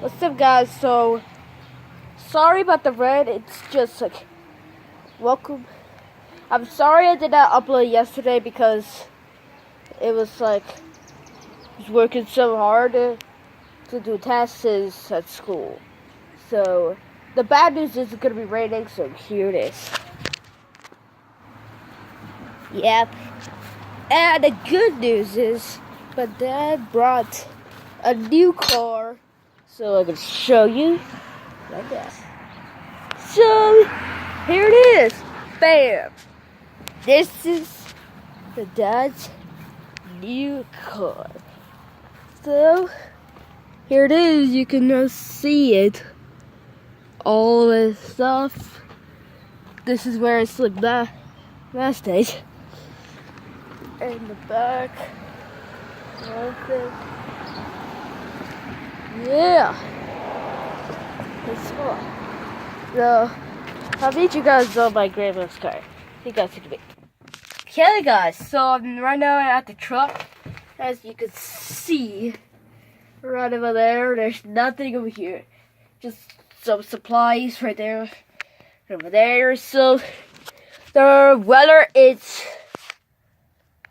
What's up, guys? So, sorry about the red. It's just like, welcome. I'm sorry I did not upload yesterday because it was like, I was working so hard to do tests at school. So, the bad news is it's going to be raining, so here it is. Yep. And the good news is, my dad brought a new car, so I can show you like that. So, here it is. Bam! This is the dad's new car. So, here it is. You can now see it. All the stuff. This is where I sleep last night. In the back. Everything. Yeah. It's cool. So, I'll meet you guys on my grandma's car. You guys can wait. Okay, guys. So right now I'm at the truck. As you can see, right over there. There's nothing over here. Just some supplies right there. Over there. So the weather is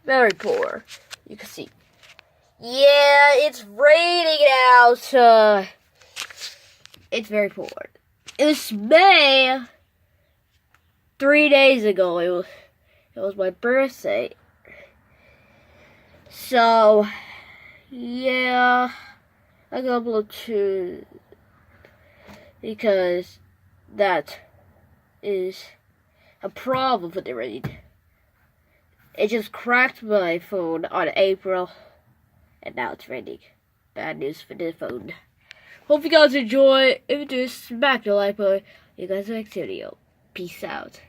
very poor. You can see. Yeah, it's raining out. It's very poor. It was May 3 days ago. It was my birthday. So, yeah, I got upload to because that is a problem with the rain. It just cracked my phone on April, and now it's raining. Bad news for the phone. Hope you guys enjoy. If you do, smack the like button. You guys like the video. Peace out.